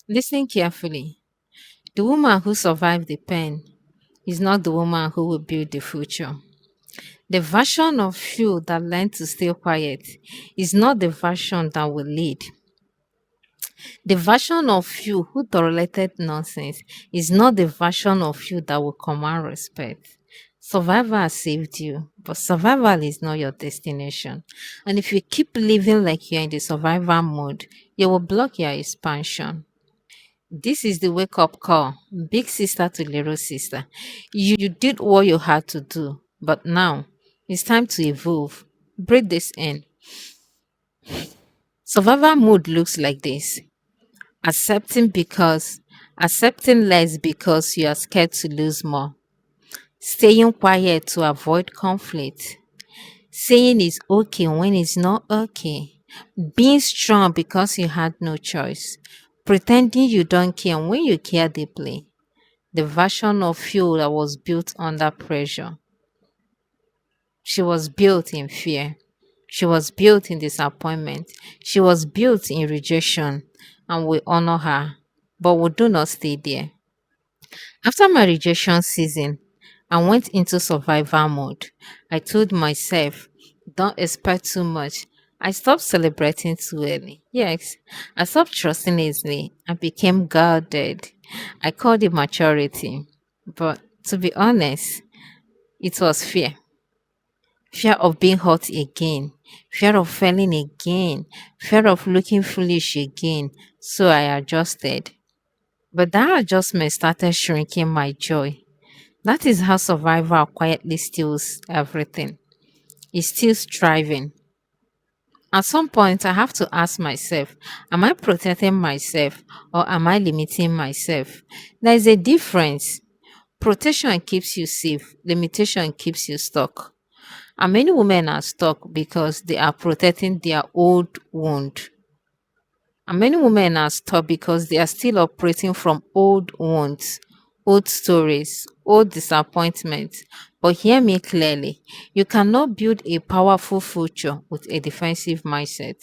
Listen carefully. The woman who survived the pain is not the woman who will build the future. The version of you that learned to stay quiet is not the version that will lead. The version of you who tolerated nonsense is not the version of you that will command respect. Survival has saved you, but survival is not your destination. And if you keep living like you're in the survival mode, you will block your expansion. This is the wake up call, big sister to little sister. You did what you had to do, but now it's time to evolve. Breathe this in. Survival mode looks like this: accepting because accepting less because you are scared to lose more, staying quiet to avoid conflict, saying it's okay when it's not okay, being strong because you had no choice, pretending you don't care when you care deeply. The version of you that was built under pressure. She was built in fear. She was built in disappointment. She was built in rejection, and we honor her, but we do not stay there. After my rejection season, I went into survival mode. I told myself, don't expect too much. I stopped celebrating too early. Yes, I stopped trusting easily. I became guarded. I called it maturity. But to be honest, it was fear. Fear of being hurt again, fear of failing again, fear of looking foolish again. So I adjusted. But that adjustment started shrinking my joy. That is how survival quietly steals everything. It steals striving. At some point, I have to ask myself, am I protecting myself or am I limiting myself? There is a difference. Protection keeps you safe, limitation keeps you stuck. And many women are stuck because they are protecting their old wound. And many women are stuck because they are still operating from old wounds, old stories, old disappointments. But hear me clearly, you cannot build a powerful future with a defensive mindset.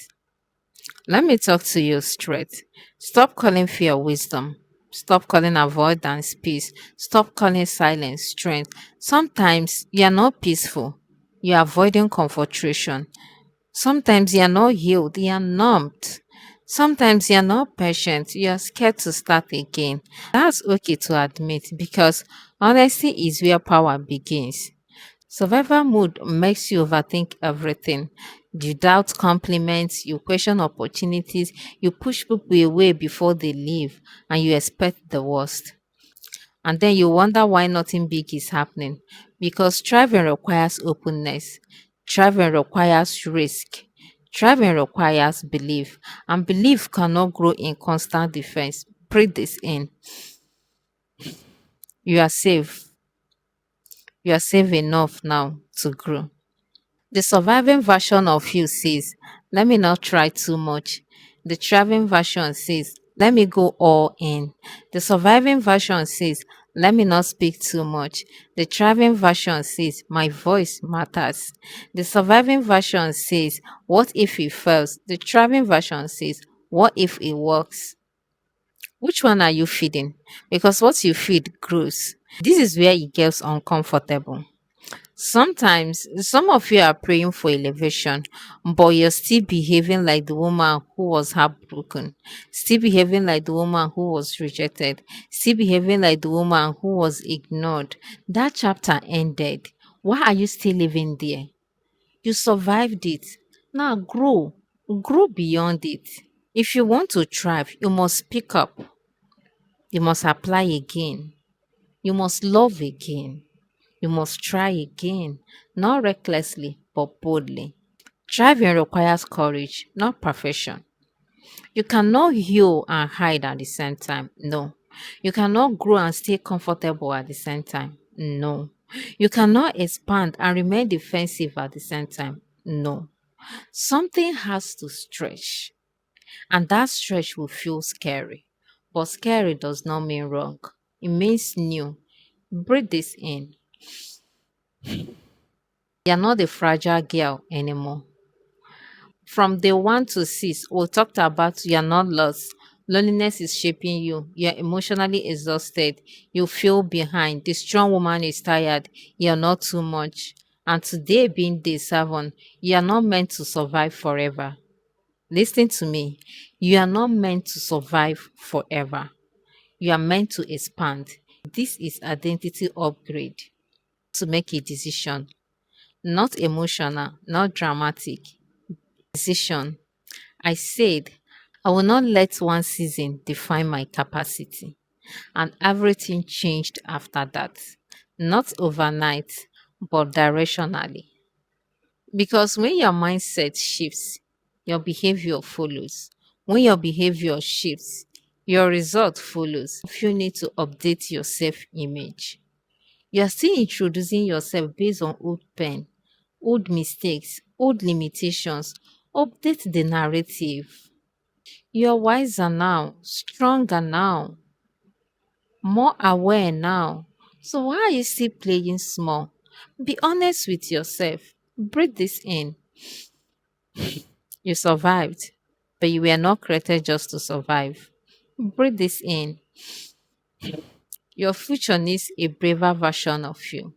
Let me talk to you straight. Stop calling fear wisdom. Stop calling avoidance peace. Stop calling silence strength. Sometimes you are not peaceful. You are avoiding confrontation. Sometimes you are not healed. You are numbed. Sometimes you are not patient. You are scared to start again. That's okay to admit because honesty is where power begins. Survival mode makes you overthink everything. You doubt compliments, you question opportunities, you push people away before they leave, and you expect the worst. And then you wonder why nothing big is happening. Because striving requires openness, striving requires risk, striving requires belief, and belief cannot grow in constant defense. Breathe this in. You are safe. You are safe enough now to grow. The surviving version of you says, let me not try too much. The thriving version says, let me go all in. The surviving version says, let me not speak too much. The thriving version says, my voice matters. The surviving version says, what if it fails? The thriving version says, what if it works? Which one are you feeding? Because what you feed grows. This is where it gets uncomfortable. Sometimes some of you are praying for elevation, but you're still behaving like the woman who was heartbroken, still behaving like the woman who was rejected, still behaving like the woman who was ignored. That chapter ended. Why are you still living there? You survived it. Now grow, grow beyond it. If you want to thrive, you must speak up, you must apply again, you must love again. You must try again, not recklessly, but boldly. Thriving requires courage, not perfection. You cannot heal and hide at the same time. No. You cannot grow and stay comfortable at the same time. No. You cannot expand and remain defensive at the same time. No. Something has to stretch, and that stretch will feel scary. But scary does not mean wrong, it means new. Breathe this in. You're not a fragile girl anymore. From day one to six, we talked about you're not lost. Loneliness is shaping you. You're emotionally exhausted. You feel behind. The strong woman is tired. You're not too much. And today, being day 7, you are not meant to survive forever. Listen to me. You are not meant to survive forever. You are meant to expand. This is identity upgrade. To make a decision, not emotional, not dramatic. Decision. I said, I will not let one season define my capacity. And everything changed after that. Not overnight, but directionally. Because when your mindset shifts, your behavior follows. When your behavior shifts, your result follows. If you need to update your self image, you are still introducing yourself based on old pain, old mistakes, old limitations. Update the narrative. You're wiser now, stronger now, more aware now. So why are you still playing small? Be honest with yourself. Breathe this in. You survived, but you were not created just to survive. Breathe this in. Your future needs a braver version of you.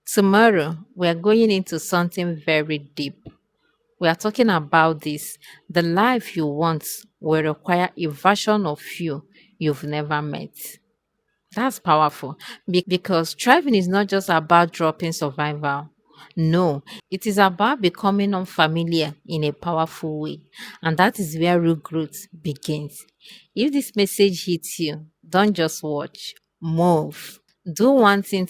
Tomorrow, we are going into something very deep. We are talking about this. The life you want will require a version of you you've never met. That's powerful because thriving is not just about dropping survival. No, it is about becoming unfamiliar in a powerful way. And that is where real growth begins. If this message hits you, don't just watch, move. Do one thing